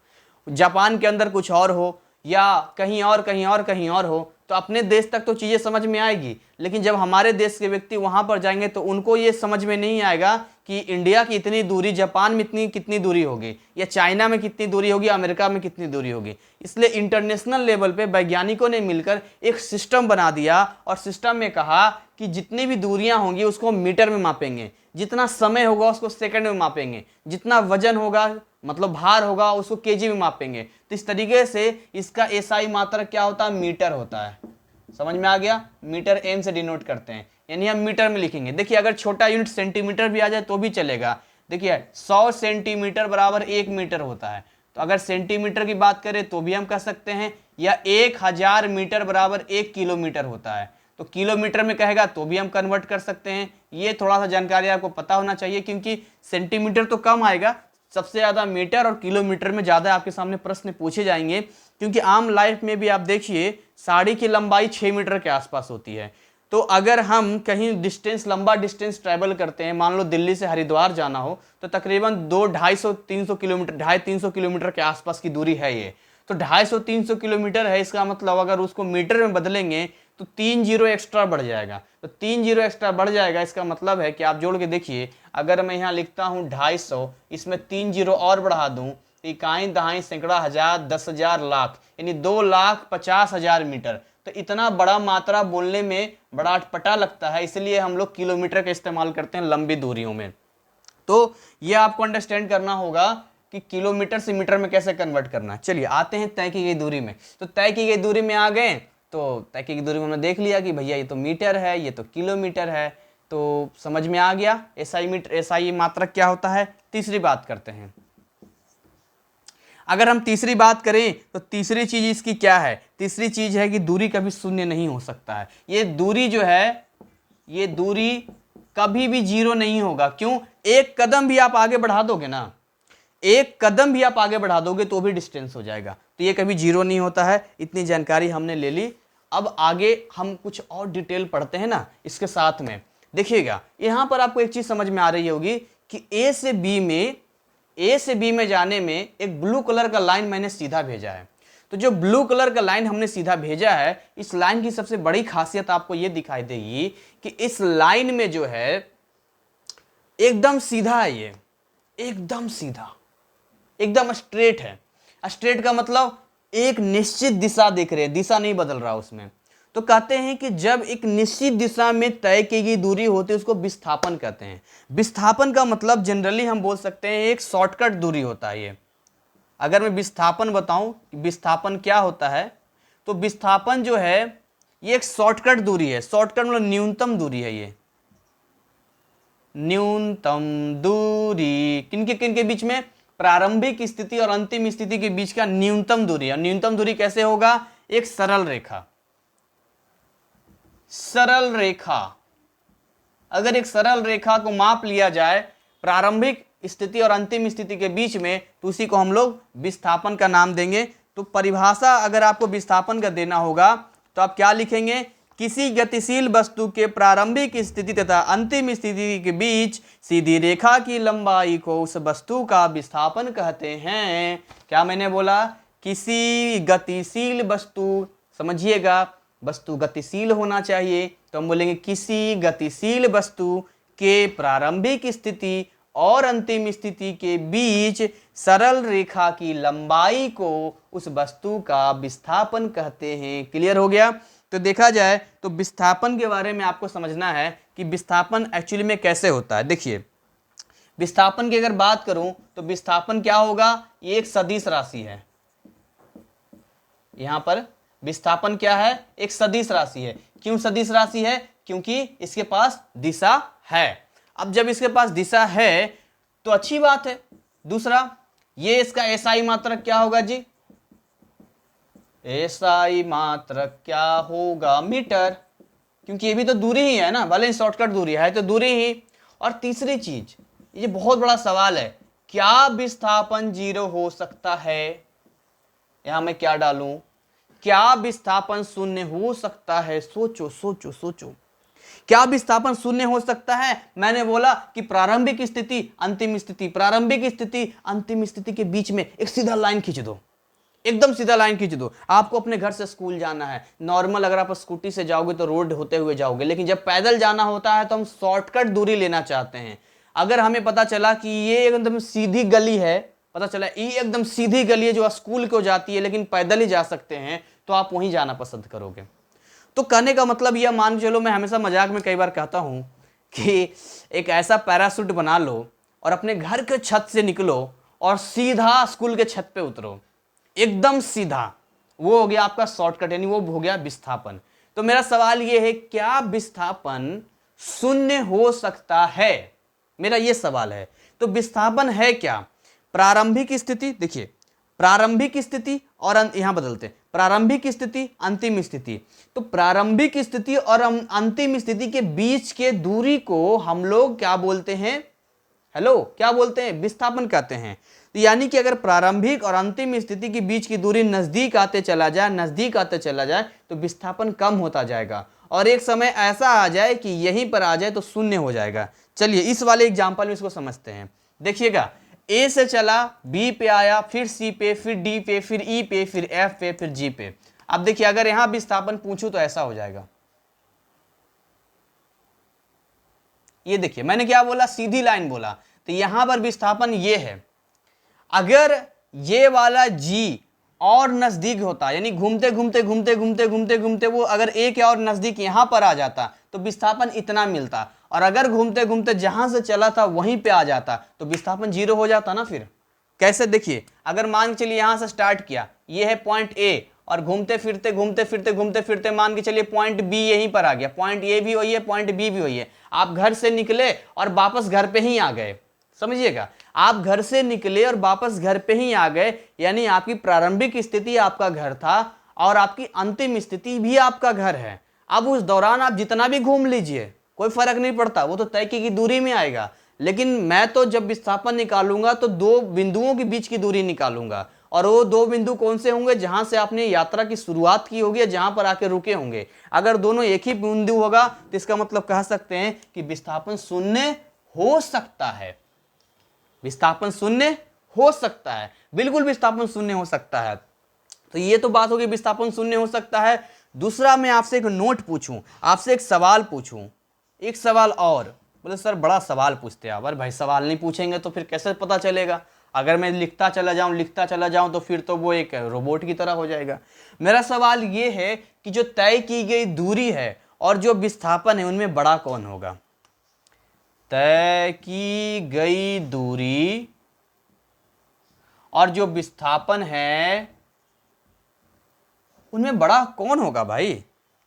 जापान के अंदर कुछ और हो, या कहीं और कहीं और कहीं और हो, तो अपने देश तक तो चीज़ें समझ में आएगी, लेकिन जब हमारे देश के व्यक्ति वहाँ पर जाएंगे तो उनको ये समझ में नहीं आएगा कि इंडिया की इतनी दूरी जापान में इतनी कितनी दूरी होगी, या चाइना में कितनी दूरी होगी, अमेरिका में कितनी दूरी होगी। इसलिए इंटरनेशनल लेवल पे वैज्ञानिकों ने मिलकर एक सिस्टम बना दिया और सिस्टम में कहा कि जितनी भी दूरियां होंगी उसको मीटर में मापेंगे, जितना समय होगा उसको सेकंड में मापेंगे, जितना वजन होगा मतलब भार होगा उसको केजी में मापेंगे। तो इस तरीके से इसका एसआई मात्रक क्या होता है, मीटर होता है। समझ में आ गया, मीटर एम से डिनोट करते हैं, यानी हम मीटर में लिखेंगे। देखिए अगर छोटा यूनिट सेंटीमीटर भी आ जाए तो भी चलेगा। देखिए 100 सेंटीमीटर बराबर 1 मीटर होता है, तो अगर सेंटीमीटर की बात करें तो भी हम कह सकते हैं, या 1000 मीटर बराबर 1 किलोमीटर होता है, तो किलोमीटर में कहेगा तो भी हम कन्वर्ट कर सकते हैं। ये थोड़ा सा जानकारी आपको पता होना चाहिए, क्योंकि सेंटीमीटर तो कम आएगा, सबसे ज़्यादा मीटर और किलोमीटर में ज़्यादा आपके सामने प्रश्न पूछे जाएंगे। क्योंकि आम लाइफ में भी आप देखिए साड़ी की लंबाई 6 मीटर के आसपास होती है, तो अगर हम कहीं डिस्टेंस लंबा डिस्टेंस ट्रैवल करते हैं, मान लो दिल्ली से हरिद्वार जाना हो, तो तकरीबन 200-250-300 किलोमीटर 250-300 किलोमीटर के आसपास की दूरी है ये। तो 250-300 किलोमीटर है, इसका मतलब अगर उसको मीटर में बदलेंगे तो 3 जीरो एक्स्ट्रा बढ़ जाएगा। तो 3 जीरो एक्स्ट्रा बढ़ जाएगा, इसका मतलब है कि आप जोड़ के देखिए, अगर मैं यहाँ लिखता हूँ 250, इसमें 3 जीरो और बढ़ा दूँ, इकाई दहाई सैकड़ा हजार 10,000 लाख, यानी 2,50,000 मीटर। तो इतना बड़ा मात्रा बोलने में बड़ा अटपटा लगता है, इसलिए हम लोग किलोमीटर का इस्तेमाल करते हैं लंबी दूरियों में। तो ये आपको अंडरस्टैंड करना होगा कि किलोमीटर से मीटर में कैसे कन्वर्ट करना है। चलिए आते हैं तय की गई दूरी में। तो तय की गई दूरी में आ गए, तो तय की गई दूरी में हमने देख लिया कि भैया ये तो मीटर है, ये तो किलोमीटर है, तो समझ में आ गया एसआई मीटर एसआई मात्रक क्या होता है। तीसरी बात करते हैं। अगर हम तीसरी बात करें तो तीसरी चीज इसकी क्या है, तीसरी चीज है कि दूरी कभी शून्य नहीं हो सकता है। ये दूरी जो है, ये दूरी कभी भी जीरो नहीं होगा। क्यों? एक कदम भी आप आगे बढ़ा दोगे ना, एक कदम भी आप आगे बढ़ा दोगे तो भी डिस्टेंस हो जाएगा, तो ये कभी जीरो नहीं होता है। इतनी जानकारी हमने ले ली। अब आगे हम कुछ और डिटेल पढ़ते हैं ना इसके साथ में। देखिएगा यहां पर आपको एक चीज समझ में आ रही होगी कि ए से बी में जाने में एक ब्लू कलर का लाइन मैंने सीधा भेजा है। तो जो ब्लू कलर का लाइन हमने सीधा भेजा है, इस लाइन की सबसे बड़ी खासियत आपको यह दिखाई देगी कि इस लाइन में जो है एकदम सीधा है, ये एकदम सीधा, एकदम स्ट्रेट है। स्ट्रेट का मतलब एक निश्चित दिशा दिख रही है, दिशा नहीं बदल रहा उसमें। तो कहते हैं कि जब एक निश्चित दिशा में तय की गई दूरी होती है उसको विस्थापन कहते हैं। विस्थापन का मतलब जनरली हम बोल सकते हैं एक शॉर्टकट दूरी होता है ये। अगर मैं विस्थापन बताऊं कि विस्थापन क्या होता है, तो विस्थापन जो है ये एक शॉर्टकट दूरी है। शॉर्टकट मतलब न्यूनतम दूरी है। ये न्यूनतम दूरी किनके बीच में, प्रारंभिक स्थिति और अंतिम स्थिति के बीच का न्यूनतम दूरी है। न्यूनतम दूरी कैसे होगा, एक सरल रेखा। सरल रेखा, अगर एक सरल रेखा को माप लिया जाए प्रारंभिक स्थिति और अंतिम स्थिति के बीच में, तो उसी को हम लोग विस्थापन का नाम देंगे। तो परिभाषा अगर आपको विस्थापन का देना होगा तो आप क्या लिखेंगे, किसी गतिशील वस्तु के प्रारंभिक स्थिति तथा अंतिम स्थिति के बीच सीधी रेखा की लंबाई को उस वस्तु का विस्थापन कहते हैं। क्या मैंने बोला, किसी गतिशील वस्तु, समझिएगा वस्तु गतिशील होना चाहिए, तो हम बोलेंगे किसी गतिशील वस्तु के प्रारंभिक स्थिति और अंतिम स्थिति के बीच सरल रेखा की लंबाई को उस वस्तु का विस्थापन कहते हैं। क्लियर हो गया? तो देखा जाए तो विस्थापन के बारे में आपको समझना है कि विस्थापन एक्चुअली में कैसे होता है। देखिए विस्थापन की अगर बात करूं तो विस्थापन क्या होगा, ये एक सदिश राशि है। यहां पर विस्थापन क्या है, एक सदिश राशि है। क्यों सदिश राशि है, क्योंकि इसके पास दिशा है। अब जब इसके पास दिशा है तो अच्छी बात है। दूसरा, ये इसका एसआई मात्रक क्या होगा जी, एसआई मात्रक क्या होगा, मीटर, क्योंकि ये भी तो दूरी ही है ना, भले ही शॉर्टकट दूरी है तो दूरी ही। और तीसरी चीज, ये बहुत बड़ा सवाल है, क्या विस्थापन जीरो हो सकता है? यहां मैं क्या डालूं, क्या विस्थापन शून्य हो सकता है? सोचो सोचो सोचो, क्या विस्थापन शून्य हो सकता है? मैंने बोला कि प्रारंभिक स्थिति अंतिम स्थिति, प्रारंभिक स्थिति अंतिम स्थिति के बीच में एक सीधा लाइन खींच दो, एकदम सीधा लाइन खींच दो। आपको अपने घर से स्कूल जाना है, नॉर्मल अगर आप स्कूटी से जाओगे तो रोड होते हुए जाओगे, लेकिन जब पैदल जाना होता है तो हम शॉर्टकट दूरी लेना चाहते हैं। अगर हमें पता चला कि ये एकदम सीधी गली है, पता चला ये एकदम सीधी गली है जो स्कूल को जाती है, लेकिन पैदल ही जा सकते हैं, तो आप वहीं जाना पसंद करोगे। तो कहने का मतलब यह मान के चलो, मैं हमेशा मजाक में कई बार कहता हूं कि एक ऐसा पैराशूट बना लो और अपने घर के छत से निकलो और सीधा स्कूल के छत पे उतरो, एकदम सीधा। वो हो गया आपका शॉर्टकट, यानी वो हो गया विस्थापन। तो मेरा सवाल ये है, क्या विस्थापन शून्य हो सकता है? मेरा ये सवाल है। तो विस्थापन है क्या? प्रारंभिक स्थिति, देखिए प्रारंभिक स्थिति और यहां बदलते हैं, प्रारंभिक स्थिति अंतिम स्थिति। तो प्रारंभिक स्थिति और अंतिम स्थिति के बीच के दूरी को हम लोग क्या बोलते हैं? हेलो, क्या बोलते हैं? विस्थापन कहते हैं। तो यानी कि अगर प्रारंभिक और अंतिम स्थिति के बीच की दूरी नजदीक आते चला जाए, नजदीक आते चला जाए, तो विस्थापन कम होता जाएगा और एक समय ऐसा आ जाए कि यहीं पर आ जाए तो शून्य हो जाएगा। चलिए इस वाले एग्जाम्पल में इसको समझते हैं। देखिएगा, ए से चला, बी पे आया, फिर सी पे, फिर डी पे, फिर ई पे, फिर एफ पे, फिर जी पे। अब देखिए, अगर यहां विस्थापन पूछूं तो ऐसा हो जाएगा। ये देखिए, मैंने क्या बोला? सीधी लाइन बोला। तो यहां पर विस्थापन ये है। अगर ये वाला जी और नजदीक होता, यानी घूमते घूमते घूमते घूमते घूमते घूमते वो अगर एक और नजदीक यहां पर आ जाता तो विस्थापन इतना मिलता, और अगर घूमते घूमते जहां से चला था वहीं पे आ जाता तो विस्थापन 0 हो जाता ना। फिर कैसे? देखिए, अगर मान के चलिए यहां से स्टार्ट किया, ये है पॉइंट ए, और घूमते फिरते घूमते फिरते घूमते फिरते मान के चलिए पॉइंट बी यहीं पर आ गया। पॉइंट ए भी वही है, पॉइंट बी भी वही है। आप घर से निकले और वापस घर पे ही आ गए, समझिएगा, आप घर से निकले और वापस घर पे ही आ गए, यानी आपकी प्रारंभिक स्थिति आपका घर था और आपकी अंतिम स्थिति भी आपका घर है। अब उस दौरान आप जितना भी घूम लीजिए कोई फर्क नहीं पड़ता, वो तो तय की दूरी में आएगा। लेकिन मैं तो जब विस्थापन निकालूंगा तो दो बिंदुओं के बीच की दूरी निकालूंगा, और वो दो बिंदु कौन से होंगे? जहां से आपने यात्रा की शुरुआत की होगी, जहां पर आके रुके होंगे। अगर दोनों एक ही बिंदु होगा तो इसका मतलब कह सकते हैं कि विस्थापन शून्य हो सकता है। विस्थापन शून्य हो सकता है, बिल्कुल विस्थापन शून्य हो सकता है। तो ये तो बात होगी, विस्थापन शून्य हो सकता है। दूसरा, मैं आपसे एक नोट पूछूं, आपसे एक सवाल पूछूं, एक सवाल और। बोले सर बड़ा सवाल पूछते हैं आप। अरे भाई, सवाल नहीं पूछेंगे तो फिर कैसे पता चलेगा? अगर मैं लिखता चला जाऊं तो फिर तो वो एक रोबोट की तरह हो जाएगा। मेरा सवाल ये है कि जो तय की गई दूरी है और जो विस्थापन है, उनमें बड़ा कौन होगा? तय की गई दूरी और जो विस्थापन है, उनमें बड़ा कौन होगा भाई?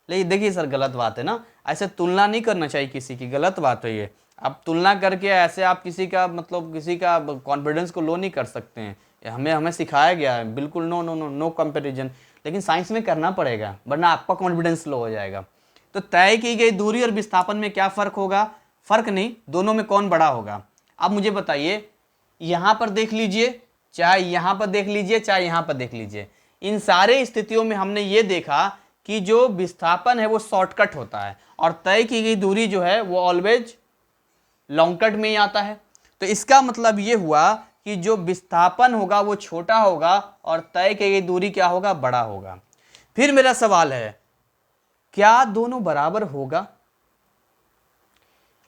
लेकिन देखिए सर, गलत बात है ना, ऐसे तुलना नहीं करना चाहिए किसी की, गलत बात है ये। आप तुलना करके ऐसे आप किसी का मतलब किसी का कॉन्फिडेंस को लो नहीं कर सकते हैं। हमें सिखाया गया है बिल्कुल no no no no comparison, लेकिन साइंस में करना पड़ेगा वरना आपका कॉन्फिडेंस लो हो जाएगा। तो तय की गई दूरी और विस्थापन में क्या फर्क होगा? फर्क नहीं, दोनों में कौन बड़ा होगा? अब मुझे बताइए, यहां पर देख लीजिए, चाहे यहां पर देख लीजिए, चाहे यहां पर देख लीजिए, इन सारे स्थितियों में हमने ये देखा कि जो विस्थापन है वो शॉर्टकट होता है और तय की गई दूरी जो है वो ऑलवेज लॉन्ग कट में ही आता है। तो इसका मतलब ये हुआ कि जो विस्थापन होगा वो छोटा होगा और तय की गई दूरी क्या होगा? बड़ा होगा। फिर मेरा सवाल है, क्या दोनों बराबर होगा?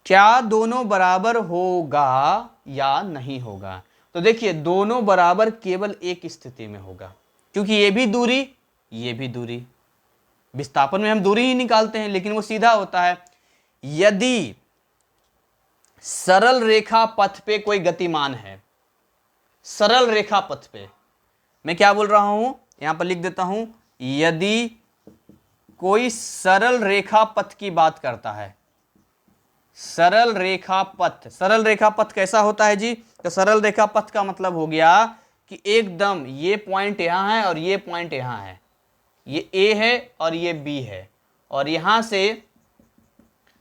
क्या दोनों बराबर होगा या नहीं होगा? तो देखिए, दोनों बराबर केवल एक स्थिति में होगा, क्योंकि ये भी दूरी, ये भी दूरी। विस्थापन में हम दूरी ही निकालते हैं, लेकिन वो सीधा होता है। यदि सरल रेखा पथ पे कोई गतिमान है, सरल रेखा पथ पे, मैं क्या बोल रहा हूं, यहां पर लिख देता हूं, यदि कोई सरल रेखा पथ की बात करता है, सरल रेखा पथ, सरल रेखा पथ कैसा होता है जी? तो सरल रेखा पथ का मतलब हो गया कि एकदम ये पॉइंट यहां है और ये पॉइंट यहां है, ये ए है और ये बी है, और यहां से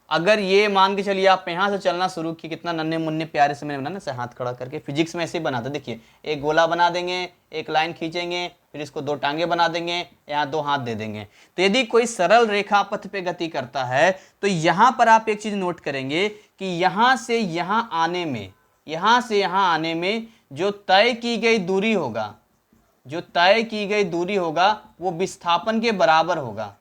अगर ये मान के चलिए आप यहां से चलना शुरू किए, कितना नन्हे मुन्ने प्यारे से मैंने बनाना से हाथ खड़ा करके, फिजिक्स में ऐसे ही बनाते। देखिए, एक गोला बना देंगे, एक लाइन खींचेंगे, फिर इसको दो टांगे बना देंगे, यहाँ दो हाथ दे देंगे। तो यदि कोई सरल रेखा पथ पे गति करता है तो यहां पर आप एक चीज नोट करेंगे कि यहां से यहां आने में, यहां से यहां आने में जो तय की गई दूरी होगा जो तय की गई दूरी होगा वो विस्थापन के बराबर होगा,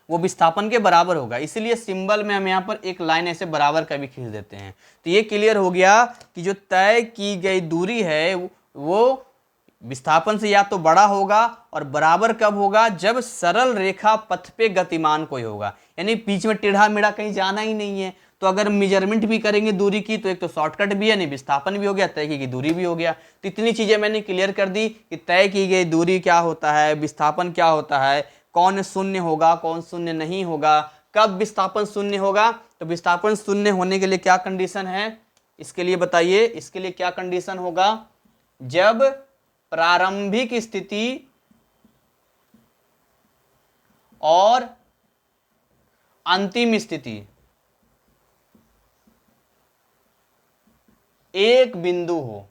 वो विस्थापन के बराबर होगा। इसलिए सिंबल में हम यहाँ पर एक लाइन ऐसे बराबर का भी खींच देते हैं। तो ये क्लियर हो गया कि जो तय की गई दूरी है वो विस्थापन से या तो बड़ा होगा, और बराबर कब होगा, जब सरल रेखा पथ पे गतिमान कोई होगा, यानी बीच में टेढ़ा मेढ़ा कहीं जाना ही नहीं है। तो अगर मेजरमेंट भी करेंगे दूरी की तो एक तो शॉर्टकट भी है, नहीं विस्थापन भी हो गया, तय की गई दूरी भी हो गया। तो इतनी चीजें मैंने क्लियर कर दी कि तय की गई दूरी क्या होता है, विस्थापन क्या होता है, कौन शून्य होगा कौन शून्य नहीं होगा, कब विस्थापन शून्य होगा। तो विस्थापन शून्य होने के लिए क्या कंडीशन है, इसके लिए बताइए, इसके लिए क्या कंडीशन होगा, जब प्रारंभिक स्थिति और अंतिम स्थिति एक बिंदु हो।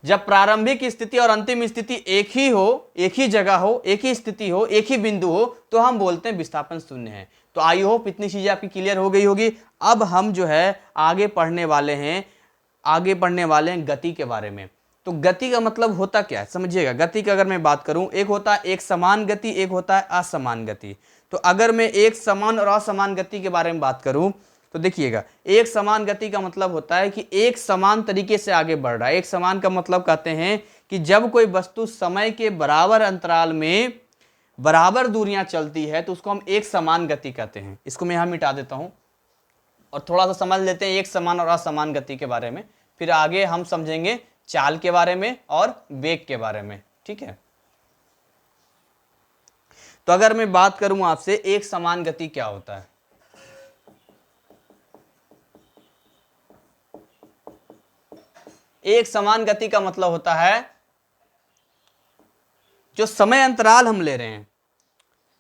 जब प्रारंभिक स्थिति और अंतिम स्थिति एक ही हो, एक ही जगह हो, एक ही स्थिति हो, एक ही बिंदु हो, तो हम बोलते हैं विस्थापन शून्य है। तो आई होप इतनी चीजें आपकी क्लियर हो गई होगी। अब हम जो है आगे पढ़ने वाले हैं गति के बारे में। तो गति का मतलब होता क्या है समझिएगा। गति की अगर मैं बात करूं, एक होता है एक समान गति, एक होता है असमान गति। तो अगर मैं एक समान और असमान गति के बारे में बात करूं तो देखिएगा, एक समान गति का मतलब होता है कि एक समान तरीके से आगे बढ़ रहा है। एक समान का मतलब कहते हैं कि जब कोई वस्तु समय के बराबर अंतराल में बराबर दूरियां चलती है तो उसको हम एक समान गति कहते हैं। इसको मैं यहां मिटा देता हूं और थोड़ा सा समझ लेते हैं एक समान और असमान गति के बारे में, फिर आगे हम समझेंगे चाल के बारे में और वेग के बारे में। ठीक है, तो अगर मैं बात करूं आपसे एक समान गति क्या होता है, एक समान गति का मतलब होता है जो समय अंतराल हम ले रहे हैं,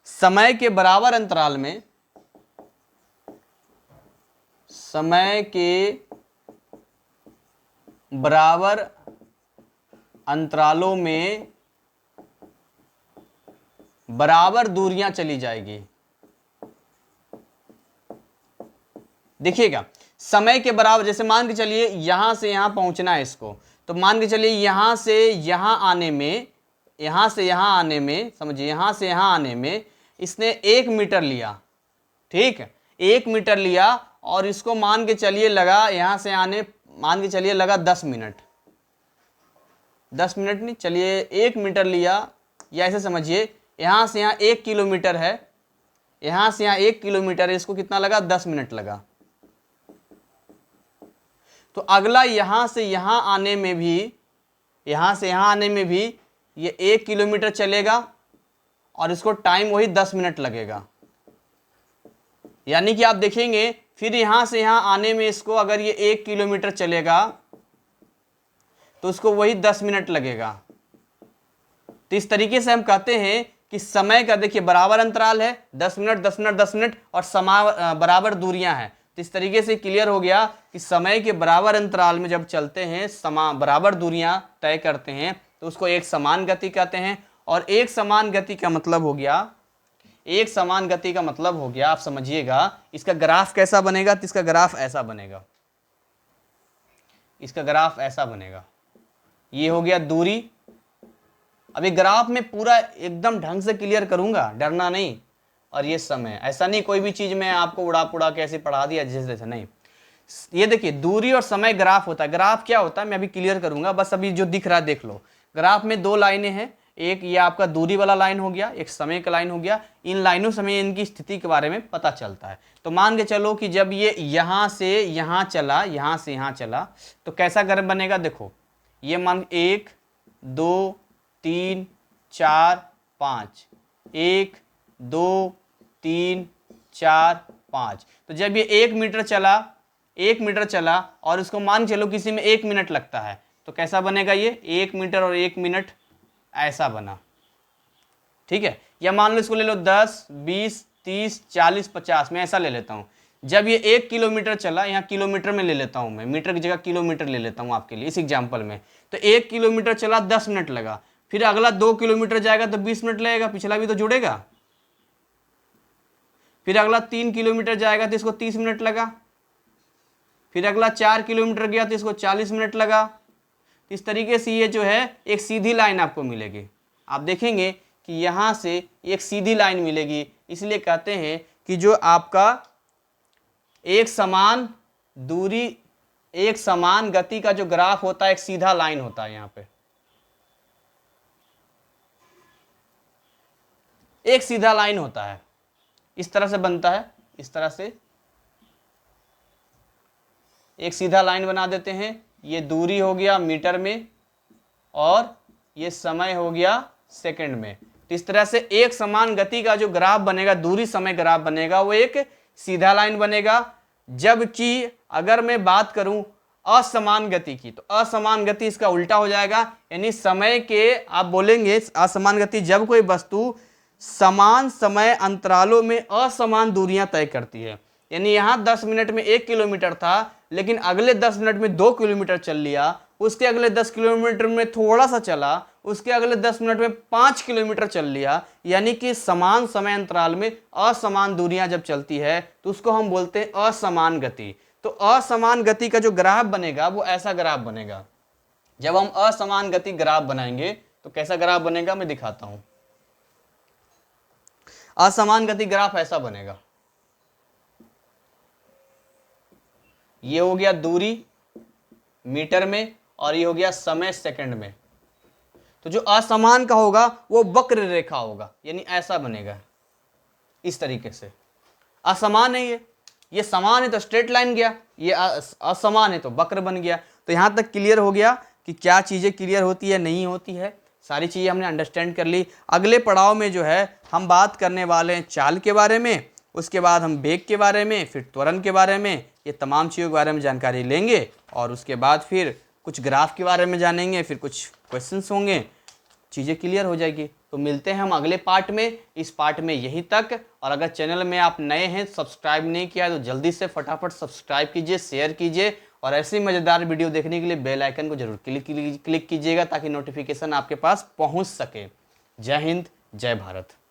समय के बराबर अंतराल में, समय के बराबर अंतरालों में बराबर दूरियां चली जाएगी। देखिएगा, समय के बराबर, जैसे मान के चलिए यहां से यहां पहुंचना है इसको, तो मान के चलिए यहां से यहां आने में, यहां से यहां आने में, समझिए यहां से यहां आने में इसने 1 मीटर लिया। ठीक है, 1 मीटर लिया और इसको मान के चलिए लगा यहां से आने, मान के चलिए लगा 10 मिनट, 10 मिनट नहीं, चलिए 1 मीटर लिया, या ऐसे समझिए यहां से यहां 1 किलोमीटर है, यहां से यहां 1 किलोमीटर है, इसको कितना लगा, 10 मिनट लगा। तो अगला यहां से यहां आने में भी, यहां से यहां आने में भी ये 1 किलोमीटर चलेगा और इसको टाइम वही 10 मिनट लगेगा। यानी कि आप देखेंगे फिर यहां से यहां आने में इसको अगर ये 1 किलोमीटर चलेगा तो उसको वही 10 मिनट लगेगा। तो इस तरीके से हम कहते हैं कि समय का देखिए बराबर अंतराल है, 10 मिनट 10 मिनट 10 मिनट और बराबर दूरियां हैं। तो इस तरीके से क्लियर हो गया कि समय के बराबर अंतराल में जब चलते हैं, बराबर दूरियां तय करते हैं, तो उसको एक समान गति कहते हैं। और एक समान गति का मतलब हो गया, एक समान गति का मतलब हो गया, आप समझिएगा इसका ग्राफ कैसा बनेगा, तो इसका ग्राफ ऐसा बनेगा, इसका ग्राफ ऐसा बनेगा। ये हो गया दूरी। अभी ग्राफ में पूरा एकदम ढंग से क्लियर करूंगा, डरना नहीं। और ये समय, ऐसा नहीं कोई भी चीज मैं आपको उड़ा पुड़ा के ऐसे पढ़ा दिया जैसे नहीं। ये देखिए दूरी और समय ग्राफ होता है। ग्राफ क्या होता है मैं अभी क्लियर करूंगा, बस अभी जो दिख रहा है देख लो। ग्राफ में 2 लाइनें हैं, एक ये आपका दूरी वाला लाइन हो गया, एक समय का लाइन हो गया। इन लाइनों से हमें इनकी स्थिति के बारे में पता चलता है। तो मान के चलो कि जब ये यहां से यहां चला, यहां से यहां चला, तो कैसा गर्व बनेगा, देखो ये मान 1 2 3 4 5, 1 2 3 4 5। तो जब ये 1 मीटर चला, 1 मीटर चला और इसको मान चलो किसी में 1 मिनट लगता है, तो कैसा बनेगा ये 1 मीटर और 1 मिनट ऐसा बना। ठीक है, या मान लो इसको ले लो 10 20 30 40 50, मैं ऐसा ले लेता हूं। जब ये 1 किलोमीटर चला, यहाँ किलोमीटर में ले लेता हूं मैं, मीटर की जगह किलोमीटर ले लेता हूं आपके लिए इस एग्जाम्पल में। तो 1 किलोमीटर चला 10 मिनट लगा, फिर अगला 2 किलोमीटर जाएगा तो 20 मिनट लगेगा, पिछला भी तो जुड़ेगा। फिर अगला 3 किलोमीटर जाएगा तो इसको 30 मिनट लगा। फिर अगला 4 किलोमीटर गया तो इसको 40 मिनट लगा। इस तरीके से ये जो है एक सीधी लाइन आपको मिलेगी। आप देखेंगे कि यहाँ से एक सीधी लाइन मिलेगी, इसलिए कहते हैं कि जो आपका एक समान दूरी, एक समान गति का जो ग्राफ होता है, एक सीधा लाइन होता है। यहाँ पे एक सीधा लाइन होता है, इस तरह से बनता है, इस तरह से एक सीधा लाइन बना देते हैं। ये दूरी हो गया मीटर में और ये समय हो गया सेकंड में। तो इस तरह से एक समान गति का जो ग्राफ बनेगा, दूरी समय ग्राफ बनेगा, वो एक सीधा लाइन बनेगा। जबकि अगर मैं बात करूं असमान गति की, तो असमान गति इसका उल्टा हो जाएगा। यानी समय के आप बोलेंगे असमान गति जब कोई वस्तु समान समय अंतरालों में असमान दूरियां तय करती है। यानी यहाँ 10 मिनट में 1 किलोमीटर था, लेकिन अगले 10 मिनट में 2 किलोमीटर चल लिया, उसके अगले 10 किलोमीटर में थोड़ा सा चला, उसके अगले 10 मिनट में 5 किलोमीटर चल लिया। यानी कि समान समय अंतराल में असमान दूरियां जब चलती है तो उसको हम बोलते हैं असमान गति। तो असमान गति का जो ग्राफ बनेगा वो ऐसा ग्राफ बनेगा। जब हम असमान गति ग्राफ बनाएंगे तो कैसा ग्राफ बनेगा मैं दिखाता हूं। असमान गति ग्राफ ऐसा बनेगा, ये हो गया दूरी मीटर में और ये हो गया समय सेकंड में। तो जो असमान का होगा वो वक्र रेखा होगा, यानी ऐसा बनेगा इस तरीके से। असमान है ये समान है तो स्ट्रेट लाइन गया, ये असमान है तो वक्र बन गया। तो यहां तक क्लियर हो गया कि क्या चीजें क्लियर होती है नहीं होती है, सारी चीजें हमने अंडरस्टैंड कर ली। अगले पड़ाव में जो है हम बात करने वाले हैं चाल के बारे में, उसके बाद हम वेग के बारे में, फिर त्वरण के बारे में, ये तमाम चीज़ों के बारे में जानकारी लेंगे। और उसके बाद फिर कुछ ग्राफ के बारे में जानेंगे, फिर कुछ क्वेश्चंस होंगे, चीज़ें क्लियर हो जाएगी। तो मिलते हैं हम अगले पार्ट में। इस पार्ट में यहीं तक। और अगर चैनल में आप नए हैं, सब्सक्राइब नहीं किया है, तो जल्दी से फटाफट सब्सक्राइब कीजिए, शेयर कीजिए और ऐसी मज़ेदार वीडियो देखने के लिए बेल आइकन को जरूर क्लिक कीजिएगा ताकि नोटिफिकेशन आपके पास पहुंच सके। जय हिंद, जय भारत।